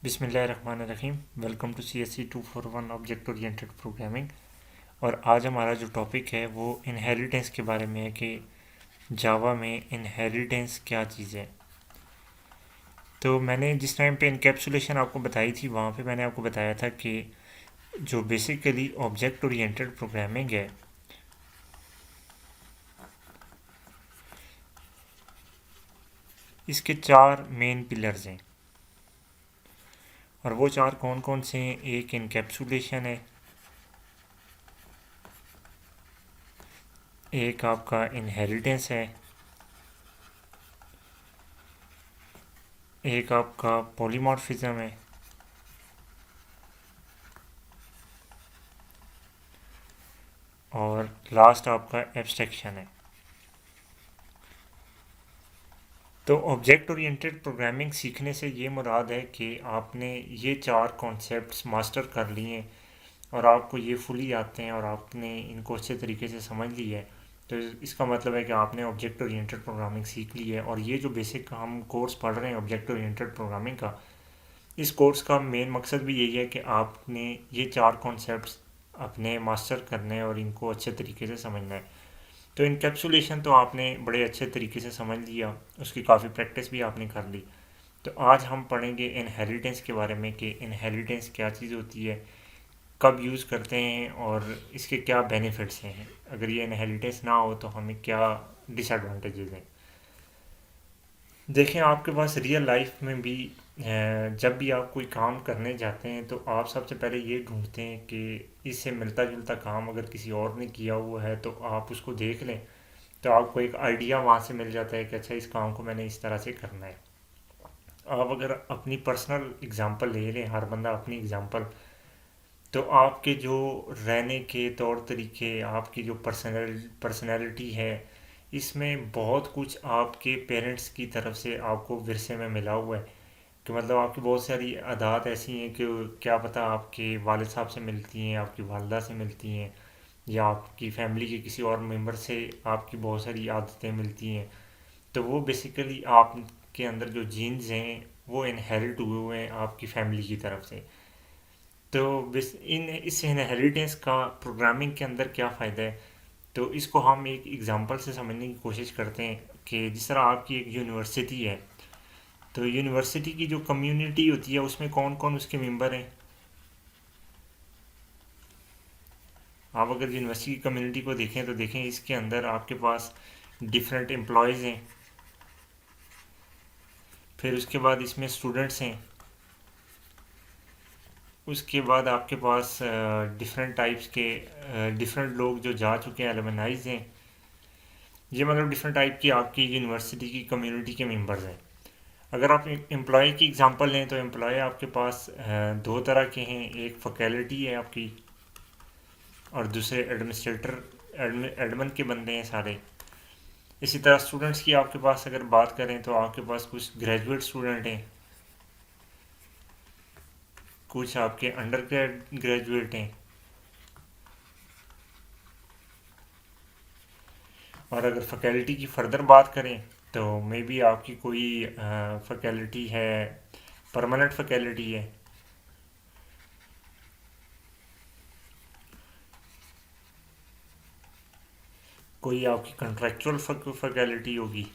बिस्मिल्लाहिर्रहमानिर्रहीम। Welcome to CSC 241 object oriented programming. और आज हमारा जो टॉपिक है वो इनहेरिटेंस के बारे में है कि जावा में इनहेरिटेंस क्या चीज़ है। तो मैंने जिस टाइम पे इनकैप्सुलेशन आपको बताई थी वहाँ पे मैंने आपको बताया था कि जो बेसिकली ऑब्जेक्ट ओरिएंटेड प्रोग्रामिंग है इसके चार मेन पिलर्स हैं। और वो चार कौन कौन से हैं? एक इनकैप्सुलेशन है, एक आपका इनहेरिटेंस है, एक आपका पॉलीमॉर्फिज्म है, और लास्ट आपका एब्स्ट्रैक्शन है। तो ऑब्जेक्ट ओरिएंटेड प्रोग्रामिंग सीखने से ये मुराद है कि आपने ये चार कॉन्सेप्ट्स मास्टर कर लिए हैं और आपको ये फुली आते हैं और आपने इनको अच्छे तरीके से समझ लिया है। तो इसका मतलब है कि आपने ऑब्जेक्ट ओरिएंटेड प्रोग्रामिंग सीख ली है। और ये जो बेसिक हम कोर्स पढ़ रहे हैं ऑब्जेक्ट ओरिएंटेड प्रोग्रामिंग का, इस कोर्स का मेन मकसद भी यही है कि आपने ये चार कॉन्सेप्ट्स अपने मास्टर करने हैं और इनको अच्छे तरीके से समझना है। तो इनकैप्सुलेशन तो आपने बड़े अच्छे तरीके से समझ लिया, उसकी काफ़ी प्रैक्टिस भी आपने कर ली। तो आज हम पढ़ेंगे इनहेरिटेंस के बारे में कि इनहेरिटेंस क्या चीज़ होती है, कब यूज़ करते हैं और इसके क्या बेनिफिट्स हैं। अगर ये इनहेरिटेंस ना हो तो हमें क्या डिसएडवांटेजेस हैं। देखें, आपके पास रियल लाइफ में भी जब भी आप कोई काम करने जाते हैं तो आप सबसे पहले ये ढूंढते हैं कि इससे मिलता जुलता काम अगर किसी और ने किया हुआ है तो आप उसको देख लें, तो आपको एक आइडिया वहाँ से मिल जाता है कि अच्छा इस काम को मैंने इस तरह से करना है। आप अगर अपनी पर्सनल एग्जांपल ले लें, हर बंदा अपनी एग्जांपल, तो आपके जो रहने के तौर तरीके, आपकी जो पर्सनैलिटी है, इसमें बहुत कुछ आपके पेरेंट्स की तरफ से आपको विरसे में मिला हुआ है। कि मतलब आपकी बहुत सारी आदत ऐसी हैं कि क्या पता आपके वालिद साहब से मिलती हैं, आपकी वालदा से मिलती हैं, या आपकी फैमिली के किसी और मेंबर से आपकी बहुत सारी आदतें मिलती हैं। तो वो बेसिकली आपके अंदर जो जीन्स हैं वो इनहेरिट हुए हुए हैं आपकी फैमिली की तरफ से। तो इस इनहेरिटेंस का प्रोग्रामिंग के अंदर क्या फ़ायदा है, तो इसको हम एक एग्जांपल से समझने की कोशिश करते हैं। कि जिस तरह आपकी एक यूनिवर्सिटी है, तो यूनिवर्सिटी की जो कम्युनिटी होती है उसमें कौन कौन उसके मेंबर हैं। आप अगर यूनिवर्सिटी की कम्युनिटी को देखें तो देखें इसके अंदर आपके पास डिफरेंट एम्प्लॉयज़ हैं, फिर उसके बाद इसमें स्टूडेंट्स हैं, उसके बाद आपके पास डिफरेंट टाइप्स के डिफरेंट लोग जो जा चुके हैं, एलुमनाइज हैं। ये मतलब डिफरेंट टाइप की आपकी यूनिवर्सिटी की कम्युनिटी के मेंबर्स हैं। अगर आप एम्प्लॉय की एग्जांपल लें तो एम्प्लॉय आपके पास दो तरह के हैं, एक फैकल्टी है आपकी और दूसरे एडमिनिस्ट्रेटर, एडमिन के बंदे हैं सारे। इसी तरह स्टूडेंट्स की आपके पास अगर बात करें तो आपके पास कुछ ग्रेजुएट स्टूडेंट हैं, कुछ आपके अंडर ग्रेजुएट हैं, और अगर फैकल्टी की फर्दर बात करें तो मे बी आपकी कोई फैकल्टी है, परमानेंट फैकल्टी है, कोई आपकी कंट्रेक्चुअल फैकल्टी होगी।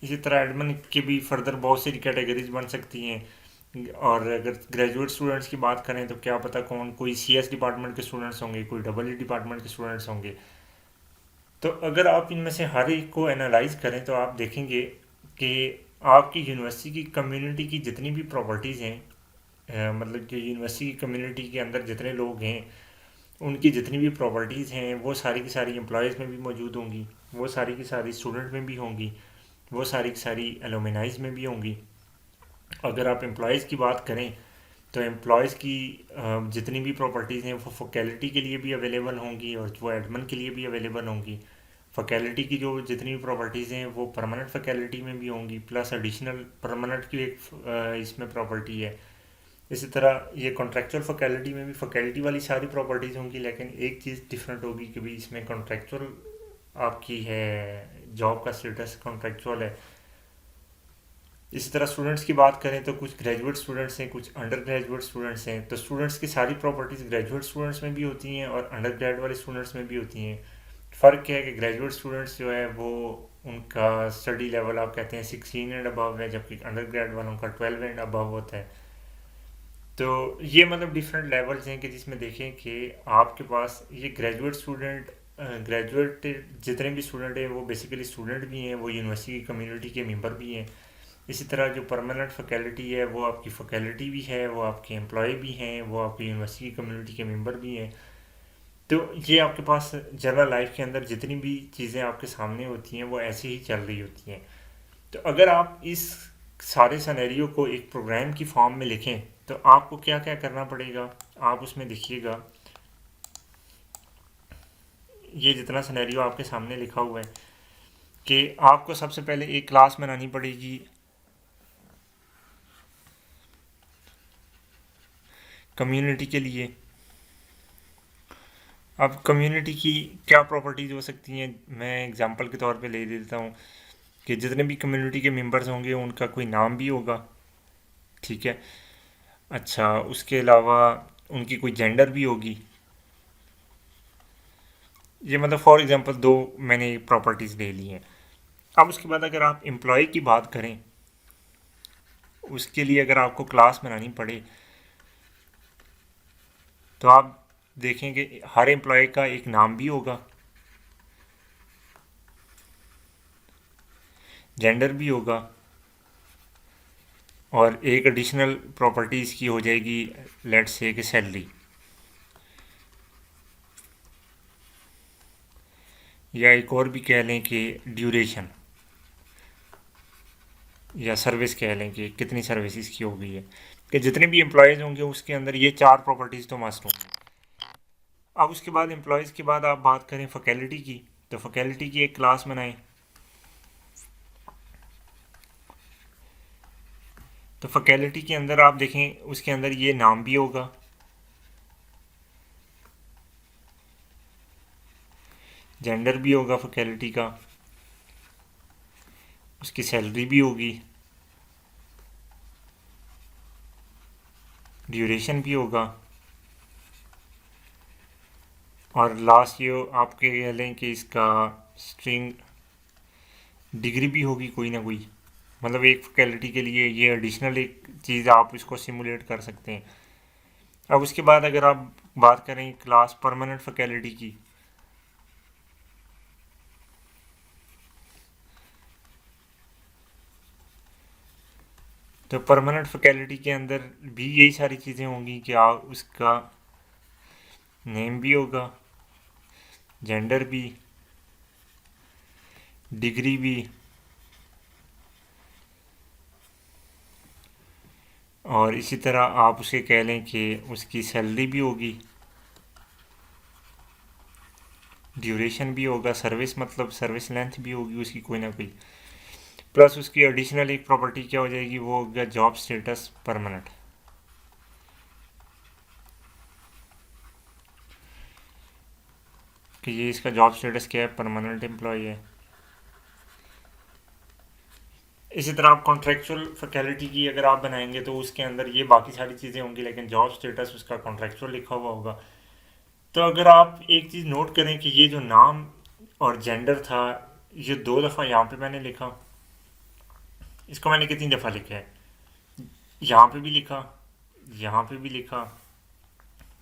इसी तरह एडमिन की भी फर्दर बहुत सारी कैटेगरीज बन सकती हैं। और अगर ग्रेजुएट स्टूडेंट्स की बात करें तो क्या पता कौन, कोई CS डिपार्टमेंट के स्टूडेंट्स होंगे, कोई EE डिपार्टमेंट के स्टूडेंट्स होंगे। तो अगर आप इनमें से हर एक को एनालाइज करें तो आप देखेंगे कि आपकी यूनिवर्सिटी की कम्युनिटी की जितनी भी प्रॉपर्टीज़ हैं, मतलब जो यूनिवर्सिटी की कम्युनिटी के अंदर जितने लोग हैं उनकी जितनी भी प्रॉपर्टीज़ हैं वो सारी की सारी एम्प्लॉयज़ में भी मौजूद होंगी, वो सारी की सारी स्टूडेंट में भी होंगी, वो सारी की सारी एलुमनाइज में भी होंगी। अगर आप एम्प्लॉयज़ की बात करें तो एम्प्लॉयज़ की जितनी भी प्रॉपर्टीज़ हैं वो फैकल्टी के लिए भी अवेलेबल होंगी और वो एडमिन के लिए भी अवेलेबल होंगी। फैकल्टी की जो जितनी भी प्रॉपर्टीज़ हैं वो परमानेंट फैकल्टी में भी होंगी, प्लस एडिशनल परमानेंट की एक इसमें प्रॉपर्टी है। इसी तरह ये कॉन्ट्रेक्चुअल फैकल्टी में भी फैकल्टी वाली सारी प्रॉपर्टीज़ होंगी, लेकिन एक चीज़ डिफरेंट होगी कि भाई इसमें कॉन्ट्रेक्चुअल आपकी है जॉब का स्टेटस कॉन्ट्रेक्चुअल है। इसी तरह स्टूडेंट्स की बात करें तो कुछ ग्रेजुएट स्टूडेंट्स हैं, कुछ अंडर ग्रेजुएट स्टूडेंट्स हैं। तो स्टूडेंट्स की सारी प्रॉपर्टीज़ ग्रेजुएट स्टूडेंट्स में भी होती हैं और अंडर ग्रेड वाले स्टूडेंट्स में भी होती हैं। फ़र्क क्या है कि ग्रेजुएट स्टूडेंट्स जो है वो उनका स्टडी लेवल आप कहते हैं 16 एंड अबव है, जबकि अंडर ग्रेड वालों का 12 एंड अबव होता है। तो ये मतलब डिफरेंट लेवल्स हैं कि जिसमें देखें कि आपके पास ये ग्रेजुएट स्टूडेंट, ग्रेजुएट जितने भी स्टूडेंट हैं वो बेसिकली स्टूडेंट भी हैं, वो यूनिवर्सिटी की कम्युनिटी के मेंबर भी हैं। इसी तरह जो परमानेंट फैकल्टी है वो आपकी फैकल्टी भी है, वो आपके एम्प्लॉय भी हैं, वो आपकी यूनिवर्सिटी की कम्युनिटी के मेंबर भी हैं। तो ये आपके पास जनरल लाइफ के अंदर जितनी भी चीज़ें आपके सामने होती हैं वो ऐसे ही चल रही होती हैं। तो अगर आप इस सारे सिनेरियो को एक प्रोग्राम की फॉर्म में लिखें तो आपको क्या क्या करना पड़ेगा, आप उसमें देखिएगा। ये जितना सिनेरियो आपके सामने लिखा हुआ है कि आपको सबसे पहले एक क्लास बनानी पड़ेगी कम्युनिटी के लिए। अब कम्युनिटी की क्या प्रॉपर्टीज़ हो सकती हैं, मैं एग्जांपल के तौर पे ले देता हूँ कि जितने भी कम्युनिटी के मेंबर्स होंगे उनका कोई नाम भी होगा, ठीक है। अच्छा, उसके अलावा उनकी कोई जेंडर भी होगी। ये मतलब फॉर एग्जांपल दो मैंने प्रॉपर्टीज़ ले ली हैं। अब उसके बाद अगर आप एम्प्लॉय की बात करें, उसके लिए अगर आपको क्लास बनानी पड़े तो आप देखेंगे हर एम्प्लॉय का एक नाम भी होगा, जेंडर भी होगा, और एक एडिशनल प्रॉपर्टीज़ की हो जाएगी, लेट्स से कि सैलरी, या एक और भी कह लें कि ड्यूरेशन, या सर्विस कह लें कि कितनी सर्विसेज की हो गई है। कि जितने भी एम्प्लॉयज़ होंगे उसके अंदर ये चार प्रॉपर्टीज़ तो मस्ट होंगी। अब उसके बाद एम्प्लॉयज़ के बाद आप बात करें फैकल्टी की, तो फैकल्टी की एक क्लास बनाएं। तो फैकल्टी के अंदर आप देखें उसके अंदर ये नाम भी होगा, जेंडर भी होगा फैकल्टी का, उसकी सैलरी भी होगी, ड्यूरेशन भी होगा, और लास्ट ये आपके कह लें कि इसका स्ट्रिंग डिग्री भी होगी कोई ना कोई। मतलब एक फैकल्टी के लिए ये एडिशनल एक चीज़ आप इसको सिमुलेट कर सकते हैं। अब उसके बाद अगर आप बात करें क्लास परमानेंट फैकल्टी की, तो परमानेंट फैकल्टी के अंदर भी यही सारी चीज़ें होंगी कि आप उसका नेम भी होगा, जेंडर भी, डिग्री भी, और इसी तरह आप उसे कह लें कि उसकी सैलरी भी होगी, ड्यूरेशन भी होगा, सर्विस मतलब सर्विस लेंथ भी होगी उसकी कोई ना कोई, प्लस उसकी एडिशनल एक प्रॉपर्टी क्या हो जाएगी, वो हो गया जॉब स्टेटस परमानेंट। कि ये इसका जॉब स्टेटस क्या है, परमानेंट एम्प्लॉय है। इसी तरह आप कॉन्ट्रेक्चुअल फैकल्टी की अगर आप बनाएंगे तो उसके अंदर ये बाकी सारी चीज़ें होंगी, लेकिन जॉब स्टेटस उसका कॉन्ट्रेक्चुअल लिखा हुआ होगा। तो अगर आप एक चीज़ नोट करें कि ये जो नाम और जेंडर था, ये दो दफ़ा यहाँ पे मैंने लिखा, इसको मैंने कितनी दफ़ा लिखा है, यहाँ पे भी लिखा, यहाँ पे भी लिखा,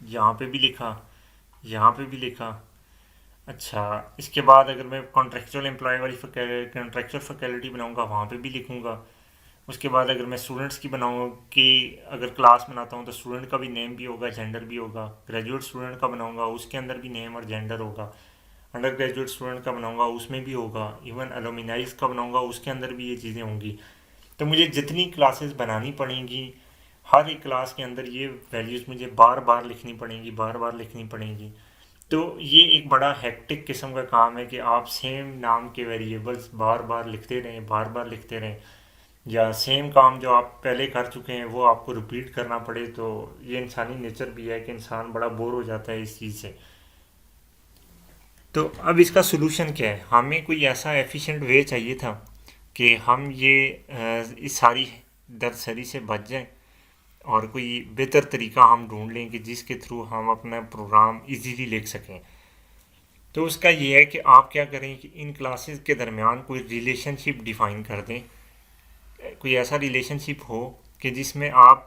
यहाँ पे भी लिखा, यहाँ पे भी लिखा। अच्छा, इसके बाद अगर मैं कॉन्ट्रेक्चुअल एम्प्लॉय वाली कॉन्ट्रेक्चुअल फैकल्टी बनाऊंगा वहाँ पे भी लिखूंगा। उसके बाद अगर मैं स्टूडेंट्स की बनाऊँ कि अगर क्लास बनाता हूँ तो स्टूडेंट का भी नेम भी होगा, जेंडर भी होगा। ग्रेजुएट स्टूडेंट का बनाऊंगा उसके अंदर भी नेम और जेंडर होगा। अंडर ग्रेजुएट स्टूडेंट का बनाऊंगा उसमें भी होगा। इवन एलुमनाइज का बनाऊंगा उसके अंदर भी ये चीज़ें होंगी। तो मुझे जितनी क्लासेस बनानी पड़ेंगी, हर एक क्लास के अंदर ये वैल्यूज़ मुझे बार बार लिखनी पड़ेंगी, बार बार लिखनी पड़ेंगी। तो ये एक बड़ा हेक्टिक किस्म का काम है कि आप सेम नाम के वेरिएबल्स बार बार लिखते रहें, बार बार लिखते रहें, या सेम काम जो आप पहले कर चुके हैं वो आपको रिपीट करना पड़े। तो ये इंसानी नेचर भी है कि इंसान बड़ा बोर हो जाता है इस चीज़ से। तो अब इसका सोल्यूशन क्या है? हमें कोई ऐसा एफिशिएंट वे चाहिए था कि हम ये इस सारी दरसरी से बच जाएं और कोई बेहतर तरीका हम ढूंढ लें कि जिसके थ्रू हम अपना प्रोग्राम इजीली लिख सकें। तो उसका ये है कि आप क्या करें कि इन क्लासेस के दरमियान कोई रिलेशनशिप डिफ़ाइन कर दें। कोई ऐसा रिलेशनशिप हो कि जिसमें आप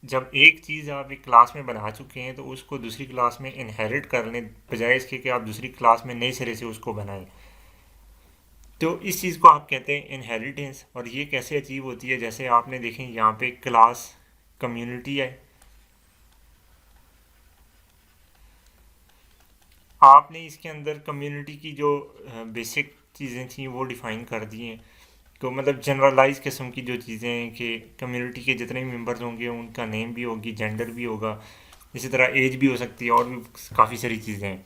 जब एक चीज़ आप एक क्लास में बना चुके हैं तो उसको दूसरी क्लास में इनहेरिट कर लें, बजाय इसके कि आप दूसरी क्लास में नए सिरे से उसको बनाएं। तो इस चीज़ को आप कहते हैं इनहेरिटेंस। और ये कैसे अचीव होती है? जैसे आपने देखें यहाँ पे क्लास कम्युनिटी है, आपने इसके अंदर कम्युनिटी की जो बेसिक चीज़ें थी वो डिफ़ाइन कर दी हैं। तो मतलब जनरलाइज किस्म की जो चीज़ें हैं कि कम्युनिटी के जितने भी मेंबर्स होंगे उनका नेम भी होगी, जेंडर भी होगा, इसी तरह एज भी हो सकती है और भी काफ़ी सारी चीज़ें हैं।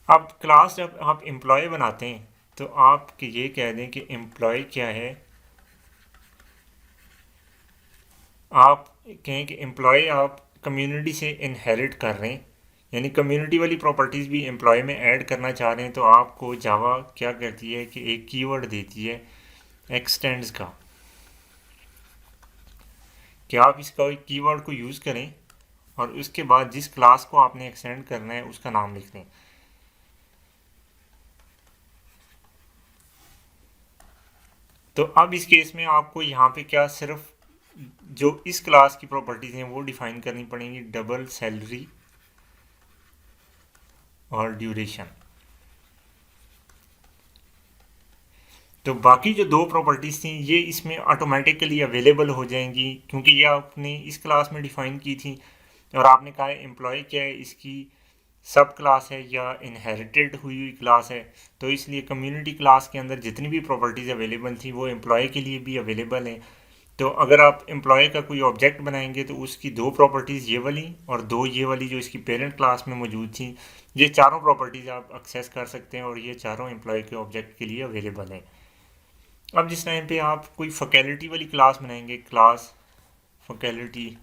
अब क्लास जब आप एम्प्लॉय बनाते हैं तो आप ये कह दें कि एम्प्लॉय क्या है। आप कहें कि एम्प्लॉय आप कम्युनिटी से इनहेरिट कर रहे हैं, यानी कम्युनिटी वाली प्रॉपर्टीज़ भी एम्प्लॉय में ऐड करना चाह रहे हैं। तो आपको जावा क्या करती है कि एक कीवर्ड देती है एक्सटेंड्स का, कि आप इसका कीवर्ड को यूज़ करें और उसके बाद जिस क्लास को आपने एक्सटेंड करना है उसका नाम लिख दें। तो अब इस केस में आपको यहाँ पे क्या सिर्फ जो इस क्लास की प्रॉपर्टीज़ हैं वो डिफाइन करनी पड़ेंगी, डबल सैलरी और ड्यूरेशन। तो बाकी जो दो प्रॉपर्टीज़ थी ये इसमें ऑटोमेटिकली अवेलेबल हो जाएंगी क्योंकि ये आपने इस क्लास में डिफ़ाइन की थी। और आपने कहा है एम्प्लॉय क्या है, इसकी सब क्लास है या इनहेरिटेड हुई हुई क्लास है। तो इसलिए कम्युनिटी क्लास के अंदर जितनी भी प्रॉपर्टीज़ अवेलेबल थी वो एम्प्लॉय के लिए भी अवेलेबल हैं। तो अगर आप एम्प्लॉय का कोई ऑब्जेक्ट बनाएंगे तो उसकी दो प्रॉपर्टीज़ ये वाली और दो ये वाली जो इसकी पेरेंट क्लास में मौजूद थी, ये चारों प्रॉपर्टीज़ आप एक्सेस कर सकते हैं और ये चारों एम्प्लॉय के ऑब्जेक्ट के लिए अवेलेबल हैं। अब जिस टाइम पे आप कोई फैकल्टी वाली क्लास बनाएंगे, क्लास फैकल्टी,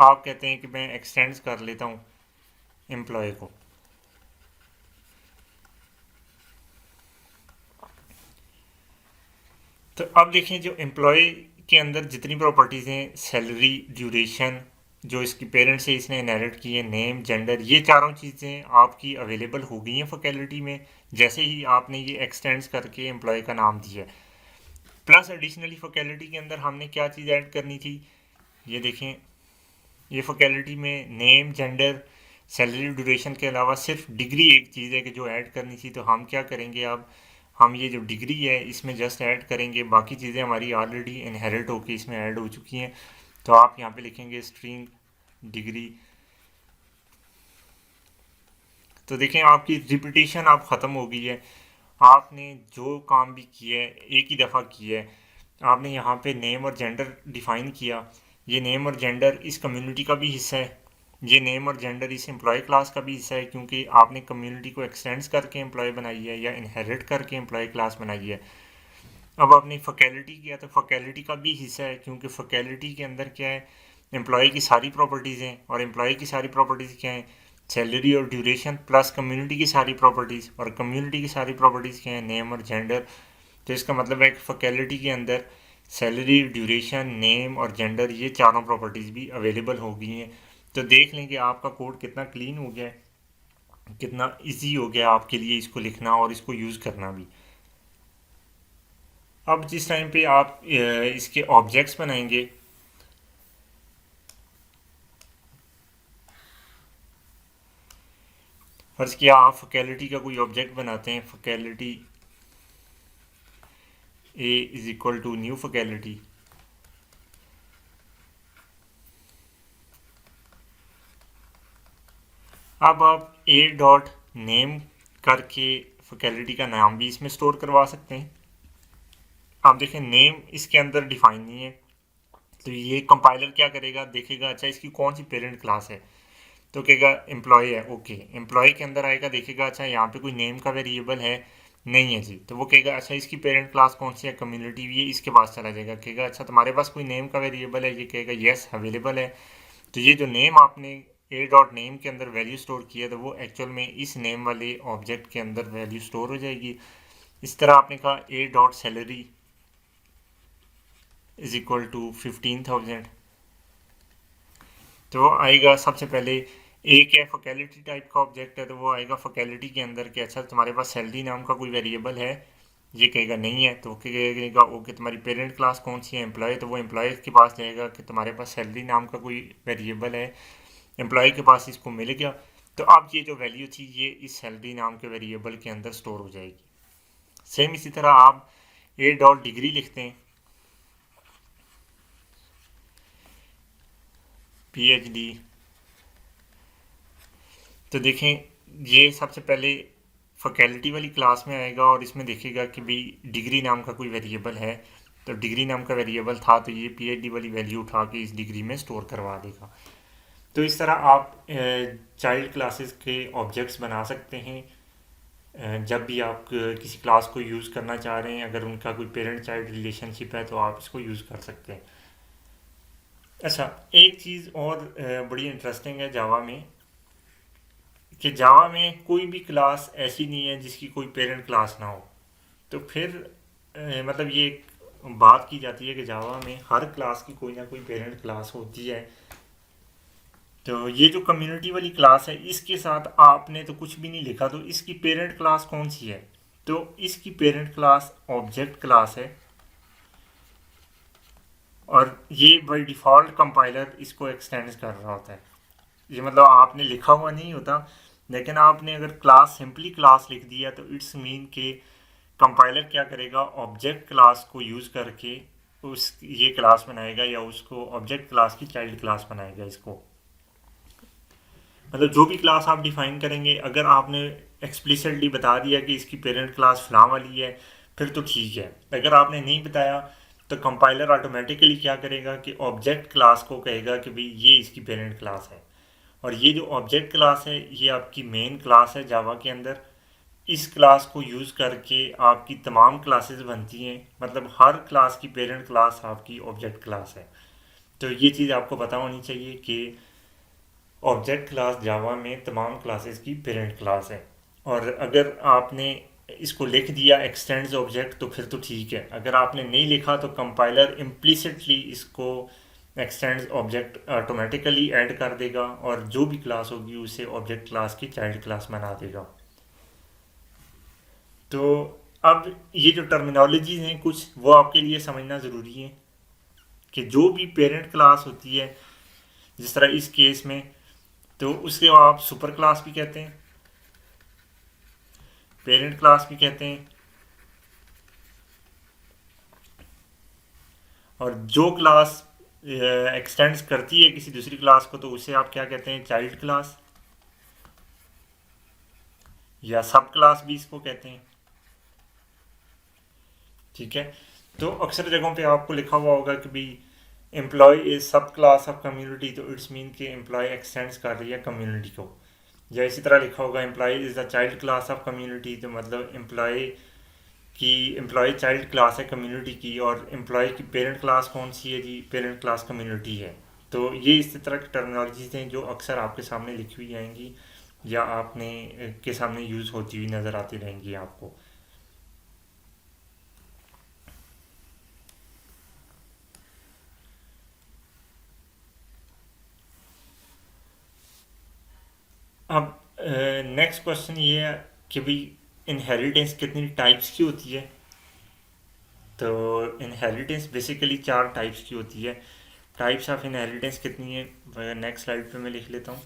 आप कहते हैं कि मैं एक्सटेंड कर लेता हूँ एम्प्लॉय को। तो अब देखें जो एम्प्लॉय के अंदर जितनी प्रॉपर्टीज़ हैं, सैलरी, ड्यूरेशन, जो इसकी पेरेंट्स से इसने इनहेरिट की है, नेम, जेंडर, ये चारों चीज़ें आपकी अवेलेबल हो गई हैं फैकल्टी में जैसे ही आपने ये एक्सटेंड करके एम्प्लॉय का नाम दिया। प्लस एडिशनली फैकल्टी के अंदर हमने क्या चीज़ ऐड करनी थी, ये देखें, ये फैकल्टी में नेम, जेंडर, सैलरी, ड्यूरेशन के अलावा सिर्फ डिग्री एक चीज़ है कि जो ऐड करनी थी। तो हम क्या करेंगे, अब हम ये जो डिग्री है इसमें जस्ट ऐड करेंगे, बाकी चीज़ें हमारी ऑलरेडी इनहेरिट होकर इसमें ऐड हो चुकी हैं। तो आप यहाँ पे लिखेंगे स्ट्रिंग डिग्री। तो देखें आपकी रिपीटेशन आप ख़त्म हो गई है, आपने जो काम भी किया है एक ही दफ़ा किया है। आपने यहाँ पे नेम और जेंडर डिफ़ाइन किया, ये नेम और जेंडर इस कम्युनिटी का भी हिस्सा है, ये नेम और जेंडर इस एम्प्लॉय क्लास का भी हिस्सा है क्योंकि आपने कम्युनिटी को एक्सटेंड करके एम्प्लॉय बनाई है या इनहेरिट करके एम्प्लॉय क्लास बनाई है। अब आपने फैकल्टी किया तो फैकल्टी का भी हिस्सा है क्योंकि फैकल्टी के अंदर क्या है, एम्प्लॉय की सारी प्रॉपर्टीज़ हैं और एम्प्लॉय की सारी प्रॉपर्टीज़ क्या हैं, सैलरी और ड्यूरेशन, प्लस कम्युनिटी की सारी प्रॉपर्टीज़, और कम्युनिटी की सारी प्रॉपर्टीज़ क्या हैं, नेम और जेंडर। तो इसका मतलब है कि फैकल्टी के अंदर सैलरी, ड्यूरेशन, नेम और जेंडर, ये चारों प्रॉपर्टीज़ भी अवेलेबल हो गई हैं। तो देख लें कि आपका कोड कितना क्लीन हो गया है, कितना इजी हो गया आपके लिए इसको लिखना और इसको यूज़ करना भी। अब जिस टाइम पे आप इसके ऑब्जेक्ट्स बनाएंगे, फर्ज किया आप फैकल्टी का कोई ऑब्जेक्ट बनाते हैं, faculty A is equal to new faculty. अब आप ए डॉट नेम करके फैकल्टी का नाम भी इसमें स्टोर करवा सकते हैं। आप देखें नेम इसके अंदर डिफाइन नहीं है, तो ये कंपाइलर क्या करेगा, देखेगा अच्छा इसकी कौन सी पेरेंट क्लास है, तो कहेगा एम्प्लॉय है, ओके। एम्प्लॉय के अंदर आएगा, देखेगा अच्छा यहाँ पे कोई नेम का वेरिएबल है, नहीं है जी, तो वो कहेगा अच्छा इसकी पेरेंट क्लास कौन सी है, कम्युनिटी, ये इसके पास चला जाएगा, कहेगा अच्छा तुम्हारे पास कोई नेम का वेरिएबल है, ये कहेगा येस अवेलेबल है। तो ये जो नेम आपने ए डॉट नेम के अंदर वैल्यू स्टोर किया तो वो एक्चुअल में इस नेम वाले ऑब्जेक्ट के अंदर वैल्यू स्टोर हो जाएगी। इस तरह आपने कहा A dot salary is equal to 15,000, तो आएगा सबसे पहले एक है फैकल्टी टाइप का ऑब्जेक्ट है, तो वो आएगा फैकल्टी के अंदर कि अच्छा तुम्हारे पास सैलरी नाम का कोई वेरिएबल है, ये कहेगा नहीं है, तो कहेगा ओके तुम्हारी पेरेंट क्लास कौन सी है, एम्प्लॉय, तो वो एम्प्लॉय के पास जाएगा कि तुम्हारे पास सैलरी नाम का कोई वेरिएबल है, एम्प्लॉय के पास इसको मिल गया, तो अब ये जो वैल्यू थी ये इस सैलरी नाम के वेरिएबल के अंदर स्टोर हो जाएगी। सेम इसी तरह आप ए डॉट डिग्री लिखते हैं, PhD, तो देखें ये सबसे पहले फैकल्टी वाली क्लास में आएगा और इसमें देखेगा कि भाई डिग्री नाम का कोई वेरिएबल है, तो डिग्री नाम का वेरिएबल था तो ये PhD वाली वैल्यू उठा के इस डिग्री में स्टोर करवा देगा। तो इस तरह आप चाइल्ड क्लासेस के ऑब्जेक्ट्स बना सकते हैं जब भी आप किसी क्लास को यूज़ करना चाह रहे हैं, अगर उनका कोई पेरेंट चाइल्ड रिलेशनशिप है तो आप इसको यूज़ कर सकते हैं। अच्छा, एक चीज़ और बड़ी इंटरेस्टिंग है जावा में, कि जावा में कोई भी क्लास ऐसी नहीं है जिसकी कोई पेरेंट क्लास ना हो। तो फिर मतलब ये एक बात की जाती है कि जावा में हर क्लास की कोई ना कोई पेरेंट क्लास होती है। तो ये जो कम्युनिटी वाली क्लास है इसके साथ आपने तो कुछ भी नहीं लिखा, तो इसकी पेरेंट क्लास कौन सी है, तो इसकी पेरेंट क्लास ऑब्जेक्ट क्लास है, और ये बाई डिफ़ॉल्ट कंपाइलर इसको एक्सटेंड कर रहा होता है। ये मतलब आपने लिखा हुआ नहीं होता, लेकिन आपने अगर क्लास सिंपली क्लास लिख दिया तो इट्स मीन के कंपाइलर क्या करेगा, ऑब्जेक्ट क्लास को यूज़ करके उस ये क्लास बनाएगा या उसको ऑब्जेक्ट क्लास की चाइल्ड क्लास बनाएगा। इसको मतलब जो भी क्लास आप डिफाइन करेंगे, अगर आपने एक्सप्लिसिटली बता दिया कि इसकी पेरेंट क्लास फलां वाली है फिर तो ठीक है, अगर आपने नहीं बताया तो कंपाइलर ऑटोमेटिकली क्या करेगा कि ऑब्जेक्ट क्लास को कहेगा कि भाई ये इसकी पेरेंट क्लास है, और ये जो ऑब्जेक्ट क्लास है ये आपकी मेन क्लास है जावा के अंदर। इस क्लास को यूज़ करके आपकी तमाम क्लासेस बनती हैं, मतलब हर क्लास की पेरेंट क्लास आपकी ऑब्जेक्ट क्लास है। तो ये चीज़ आपको पता होनी चाहिए कि ऑब्जेक्ट क्लास जावा में तमाम क्लासेस की पेरेंट क्लास है। और अगर आपने इसको लिख दिया एक्सटेंड्स ऑब्जेक्ट तो फिर तो ठीक है, अगर आपने नहीं लिखा तो कंपाइलर इम्प्लिसिटली इसको एक्सटेंड्स ऑब्जेक्ट ऑटोमेटिकली ऐड कर देगा और जो भी क्लास होगी उसे ऑब्जेक्ट क्लास की चाइल्ड क्लास बना देगा। तो अब ये जो टर्मिनोलॉजीज हैं कुछ वो आपके लिए समझना ज़रूरी है कि जो भी पेरेंट क्लास होती है, जिस तरह इस केस में, तो उसके आप सुपर क्लास भी कहते हैं, पेरेंट क्लास भी कहते हैं, और जो क्लास एक्सटेंड्स करती है किसी दूसरी क्लास को तो उसे आप क्या कहते हैं, चाइल्ड क्लास या सब क्लास भी इसको कहते हैं। ठीक है, तो अक्सर जगहों पे आपको लिखा हुआ होगा कि भाई एम्प्लॉय इज सब क्लास ऑफ कम्युनिटी, तो इट्स मीन कि एम्प्लॉय एक्सटेंड्स कर रही है कम्युनिटी को। या इसी तरह लिखा होगा employee is the child class of community, तो मतलब एम्प्लॉय की एम्प्लॉय चाइल्ड क्लास है कम्युनिटी की, और एम्प्लॉय की पेरेंट क्लास कौन सी है जी, पेरेंट क्लास कम्युनिटी है। तो ये इस तरह की टर्मिनोलॉजीज हैं जो अक्सर आपके सामने लिखी हुई आएंगी या आपने के सामने यूज़ होती हुई नज़र आती रहेंगी आपको। अब नेक्स्ट क्वेश्चन ये है कि भाई इनहेरिटेंस कितनी टाइप्स की होती है। तो इनहेरिटेंस बेसिकली 4 टाइप्स की होती है। टाइप्स ऑफ इनहेरिटेंस कितनी है नेक्स्ट स्लाइड पे मैं लिख लेता हूँ।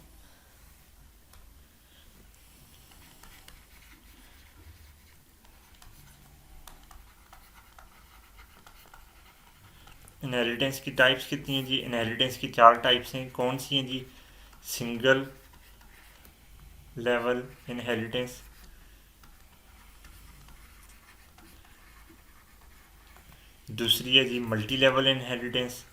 इनहेरिटेंस की टाइप्स कितनी हैं जी, इनहेरिटेंस की 4 टाइप्स हैं। कौन सी हैं जी, सिंगल लेवल इनहेरिटेंस, दूसरी है जी मल्टी लेवल इनहेरिटेंस,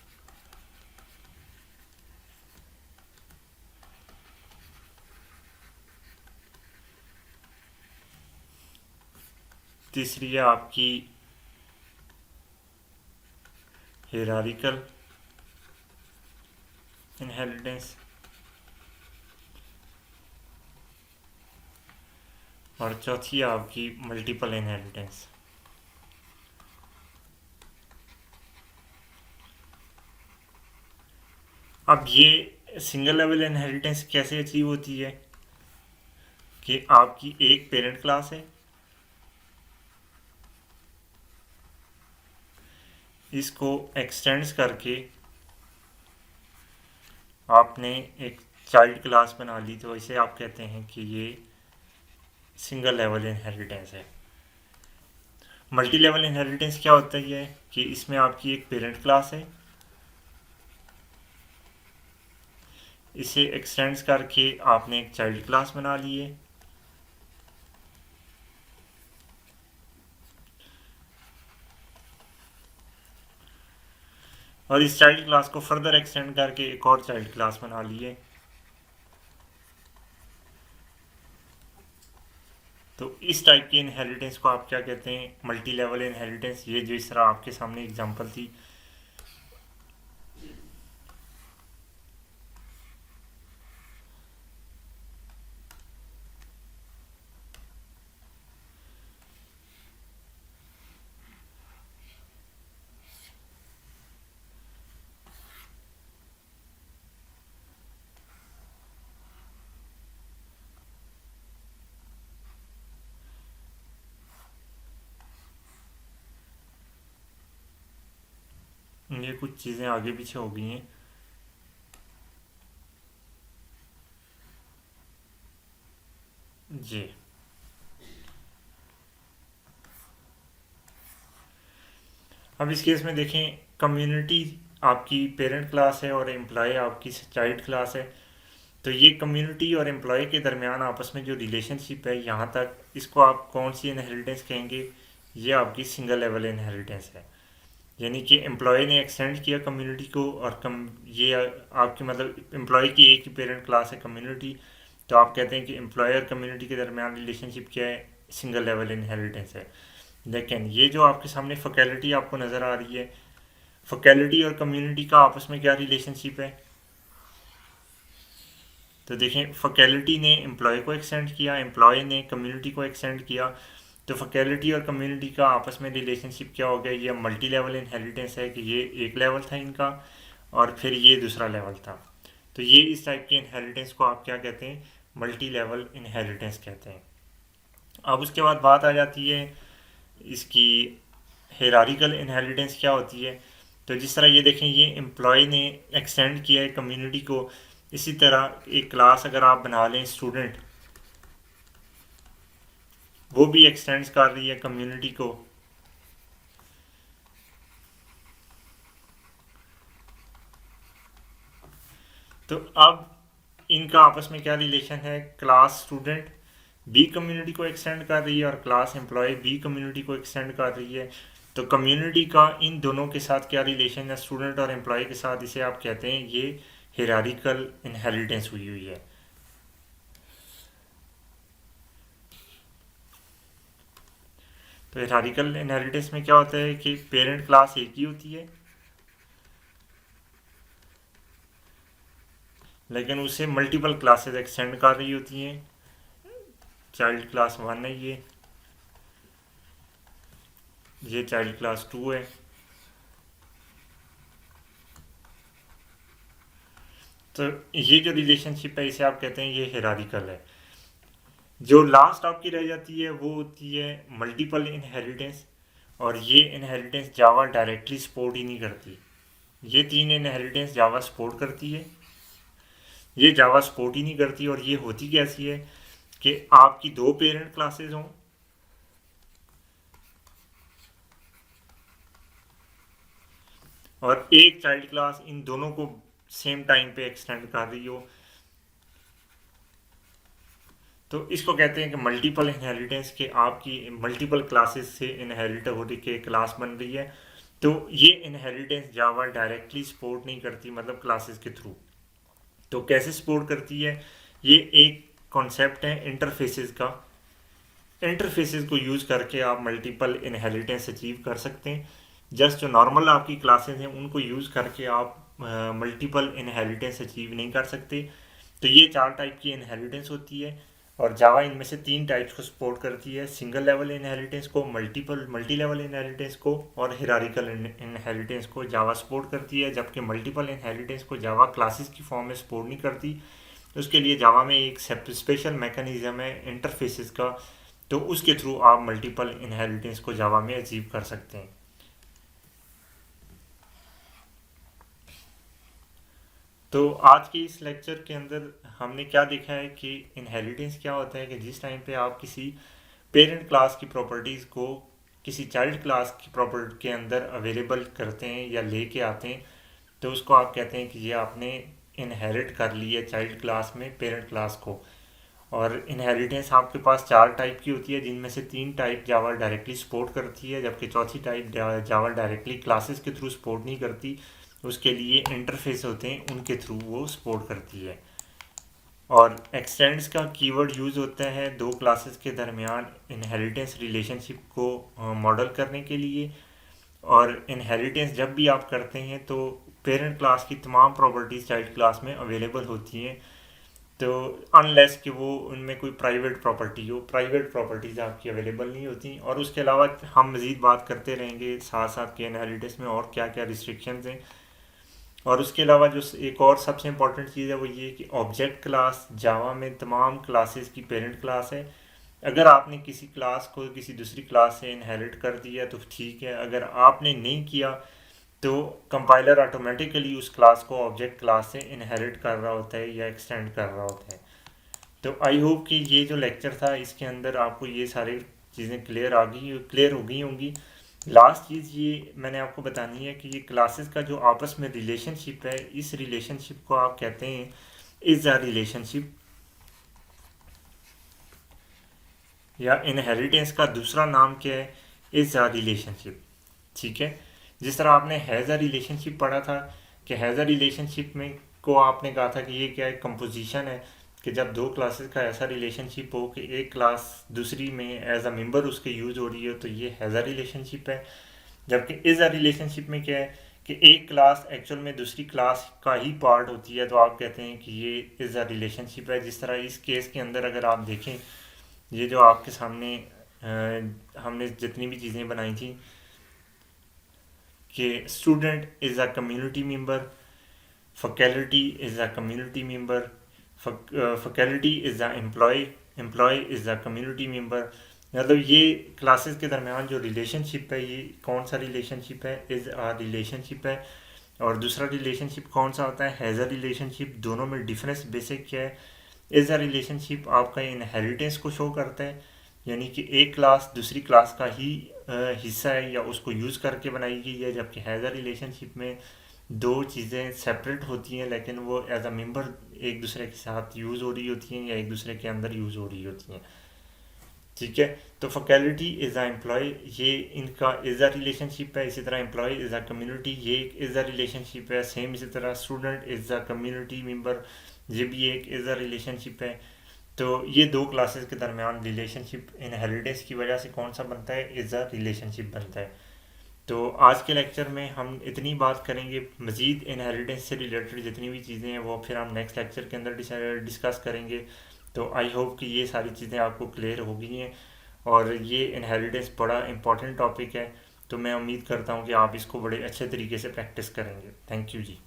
तीसरी है आपकी हिरारिकल इनहेरिटेंस, और चौथी है आपकी मल्टीपल इनहेरिटेंस। अब ये सिंगल लेवल इनहेरिटेंस कैसे अचीव होती है कि आपकी एक पेरेंट क्लास है, इसको एक्सटेंड्स करके आपने एक चाइल्ड क्लास बना ली, तो इसे आप कहते हैं कि ये सिंगल लेवल इनहेरिटेंस है। मल्टी लेवल इनहेरिटेंस क्या होता है कि इसमें आपकी एक पेरेंट क्लास है, इसे एक्सटेंड्स करके आपने एक चाइल्ड क्लास बना ली है, और इस चाइल्ड क्लास को फर्दर एक्सटेंड करके एक और चाइल्ड क्लास बना ली है। तो इस टाइप की इनहेरिटेंस को आप क्या कहते हैं? Multi level inheritance. ये जो इस तरह आपके सामने एग्जांपल थी, ये कुछ चीज़ें आगे पीछे हो गई हैं। जी, अब इस केस में देखें, कम्युनिटी आपकी पेरेंट क्लास है और एम्प्लॉय आपकी चाइल्ड क्लास है। तो ये कम्युनिटी और एम्प्लॉय के दरमियान आपस में जो रिलेशनशिप है, यहाँ तक इसको आप कौन सी इनहेरिटेंस कहेंगे? ये आपकी सिंगल लेवल इनहेरिटेंस है। यानी कि एम्प्लॉय ने एक्सटेंड किया कम्युनिटी को, और ये आपकी मतलब एम्प्लॉय की एक ही पेरेंट क्लास है कम्युनिटी, तो आप कहते हैं कि एम्प्लॉय और कम्युनिटी के दरमियान रिलेशनशिप क्या है? सिंगल लेवल इनहेरिटेंस है। लेकिन ये जो आपके सामने फैकल्टी आपको नज़र आ रही है, फैकल्टी और कम्युनिटी का आपस में क्या रिलेशनशिप है? तो देखें, फैकल्टी ने एम्प्लॉय को एक्सटेंड किया, एम्प्लॉय ने कम्युनिटी को एक्सटेंड किया, तो फैकल्टी और कम्युनिटी का आपस में रिलेशनशिप क्या हो गया? ये मल्टी लेवल इनहेरिटेंस है कि ये एक लेवल था इनका और फिर ये दूसरा लेवल था। तो ये इस टाइप के इनहेरिटेंस को आप क्या कहते हैं? मल्टी लेवल इनहेरिटेंस कहते हैं। अब उसके बाद बात आ जाती है इसकी हेरारिकल इनहेरिटेंस क्या होती है। तो जिस तरह ये देखें, ये एम्प्लॉय ने एक्सटेंड किया है कम्युनिटी को, इसी तरह एक क्लास अगर आप बना लें स्टूडेंट, वो भी एक्सटेंड कर रही है कम्युनिटी को। तो अब इनका आपस में क्या रिलेशन है? क्लास स्टूडेंट बी कम्युनिटी को एक्सटेंड कर रही है और क्लास एम्प्लॉय बी कम्युनिटी को एक्सटेंड कर रही है। तो कम्युनिटी का इन दोनों के साथ क्या रिलेशन है? स्टूडेंट और एम्प्लॉय के साथ। इसे आप कहते हैं ये हिरारिकल इनहेरिटेंस हुई हुई है। तो हिरारिकल इनहेरिटेंस में क्या होता है कि पेरेंट क्लास एक ही होती है, लेकिन उसे मल्टीपल क्लासेस एक्सटेंड कर रही होती हैं। चाइल्ड क्लास 1 है, ये चाइल्ड क्लास 2 है। तो ये जो रिलेशनशिप है, इसे आप कहते हैं ये हिरारिकल है। जो लास्ट आपकी रह जाती है वो होती है मल्टीपल इनहेरिटेंस, और ये इनहेरिटेंस जावा डायरेक्टली सपोर्ट ही नहीं करती। ये तीन इनहेरिटेंस जावा सपोर्ट करती है, ये जावा सपोर्ट ही नहीं करती। और ये होती कैसी है कि आपकी दो पेरेंट क्लासेस हों, और एक चाइल्ड क्लास इन दोनों को सेम टाइम पे एक्सटेंड कर रही हो, तो इसको कहते हैं कि मल्टीपल इनहेरिटेंस के आपकी मल्टीपल क्लासेस से इनहेरिट हो रही के क्लास बन रही है। तो ये इनहेरिटेंस जावा डायरेक्टली सपोर्ट नहीं करती, मतलब क्लासेस के थ्रू। तो कैसे सपोर्ट करती है? ये एक कॉन्सेप्ट है इंटरफेसेस का। इंटरफेसेस को यूज़ करके आप मल्टीपल इनहेरिटेंस अचीव कर सकते हैं। जस्ट जो नॉर्मल आपकी क्लासेस हैं उनको यूज़ करके आप मल्टीपल इनहेरिटेंस अचीव नहीं कर सकते। तो ये चार टाइप की इनहेरिटेंस होती है। और जावा इनमें से तीन टाइप्स को सपोर्ट करती है, सिंगल लेवल इनहेरिटेंस को, मल्टी लेवल इनहेरिटेंस को और हिरारिकल इनहेरिटेंस को जावा सपोर्ट करती है, जबकि मल्टीपल इनहेरिटेंस को जावा क्लासेस की फॉर्म में सपोर्ट नहीं करती। तो उसके लिए जावा में एक स्पेशल मैकेनिज्म है इंटरफेसेस का, तो उसके थ्रू आप मल्टीपल इनहेरिटेंस को जावा में अचीव कर सकते हैं। तो आज के इस लेक्चर के अंदर हमने क्या देखा है कि इनहेरिटेंस क्या होता है, कि जिस टाइम पे आप किसी पेरेंट क्लास की प्रॉपर्टीज़ को किसी चाइल्ड क्लास की प्रॉपर्टी के अंदर अवेलेबल करते हैं या लेके आते हैं, तो उसको आप कहते हैं कि ये आपने इनहेरिट कर ली है चाइल्ड क्लास में पेरेंट क्लास को। और इनहेरिटेंस आपके पास चार टाइप की होती है, जिनमें से तीन टाइप जावा डायरेक्टली सपोर्ट करती है, जबकि चौथी टाइप जावा डायरेक्टली क्लासेस के थ्रू सपोर्ट नहीं करती। उसके लिए इंटरफेस होते हैं, उनके थ्रू वो सपोर्ट करती है। और एक्सटेंड्स का कीवर्ड यूज़ होता है दो क्लासेस के दरमियान इनहेरिटेंस रिलेशनशिप को मॉडल करने के लिए। और इनहेरिटेंस जब भी आप करते हैं तो पेरेंट क्लास की तमाम प्रॉपर्टीज़ चाइल्ड क्लास में अवेलेबल होती हैं, तो अनलेस कि वो उनमें कोई प्राइवेट प्रॉपर्टी हो, प्राइवेट प्रॉपर्टीज़ आपकी अवेलेबल नहीं होती। और उसके अलावा हम मज़ीद बात करते रहेंगे साथ साथ के इनहेरिटेंस में और क्या क्या रिस्ट्रिक्शंस हैं। और उसके अलावा जो एक और सबसे इम्पॉर्टेंट चीज़ है वो ये कि ऑब्जेक्ट क्लास जावा में तमाम क्लासेस की पेरेंट क्लास है। अगर आपने किसी क्लास को किसी दूसरी क्लास से इनहेरिट कर दिया तो ठीक है, अगर आपने नहीं किया तो कंपाइलर ऑटोमेटिकली उस क्लास को ऑब्जेक्ट क्लास से इनहेरिट कर रहा होता है या एक्सटेंड कर रहा होता है। तो आई होप कि ये जो लेक्चर था इसके अंदर आपको ये सारी चीज़ें क्लियर हो गई होंगी। लास्ट चीज़ ये मैंने आपको बतानी है कि ये क्लासेस का जो आपस में रिलेशनशिप है, इस रिलेशनशिप को आप कहते हैं इज अ रिलेशनशिप, या इनहेरिटेंस का दूसरा नाम क्या है, इज अ रिलेशनशिप। ठीक है, जिस तरह आपने हैज़ अ रिलेशनशिप पढ़ा था कि हैज़ अ रिलेशनशिप में को आपने कहा था कि ये क्या है, कंपोजिशन है, कि जब दो क्लासेस का ऐसा रिलेशनशिप हो कि एक क्लास दूसरी में एज अ मेंबर उसके यूज़ हो रही हो, तो ये हैज़ अ रिलेशनशिप है। जबकि इज़ अ रिलेशनशिप में क्या है कि एक क्लास एक्चुअल में दूसरी क्लास का ही पार्ट होती है, तो आप कहते हैं कि ये इज़ अ रिलेशनशिप है। जिस तरह इस केस के अंदर अगर आप देखें, ये जो आपके सामने हमने जितनी भी चीज़ें बनाई थी कि student is a community member, faculty is a community member, faculty is a employee is a community member. मतलब ये क्लासेस के दरमियान जो रिलेशनशिप है, ये कौन सा रिलेशनशिप है, इज़ अ रिलेशनशिप है। और दूसरा रिलेशनशिप कौन सा होता है, हैज़ अ रिलेशनशिप। दोनों में डिफरेंस बेसिक क्या है, इज़ अ रिलेशनशिप आपका इनहेरिटेंस को शो करता है, यानी कि एक क्लास दूसरी क्लास का ही हिस्सा है या उसको यूज़ करके बनाई गई है। जबकि हैज़ अ रिलेशनशिप में दो चीज़ें सेपरेट होती हैं, लेकिन वो एज अ मेंबर एक दूसरे के साथ यूज़ हो रही होती हैं या एक दूसरे के अंदर यूज़ हो रही होती हैं। ठीक है, तो फैकल्टी इज़ अ एम्प्लॉय, ये इनका इज़ अ रिलेशनशिप है। इसी तरह एम्प्लॉय इज़ अ कम्युनिटी, ये एक इज़ अ रिलेशनशिप है। सेम इसी तरह student is a community member, ये भी एक इज़ अ रिलेशनशिप है। तो ये दो क्लासेस के दरमियान रिलेशनशिप इनहेरिटेंस की वजह से कौन सा बनता है, इज़ अ रिलेशनशिप बनता है। तो आज के लेक्चर में हम इतनी बात करेंगे, मज़ीद इनहेरिटेंस से रिलेटेड जितनी भी चीज़ें हैं वो फिर हम नेक्स्ट लेक्चर के अंदर डिस्कस करेंगे। तो आई होप कि ये सारी चीज़ें आपको क्लियर हो गई हैं, और ये इनहेरिटेंस बड़ा इंपॉर्टेंट टॉपिक है। तो मैं उम्मीद करता हूँ कि आप इसको बड़े अच्छे तरीके से प्रैक्टिस करेंगे। Thank you ji.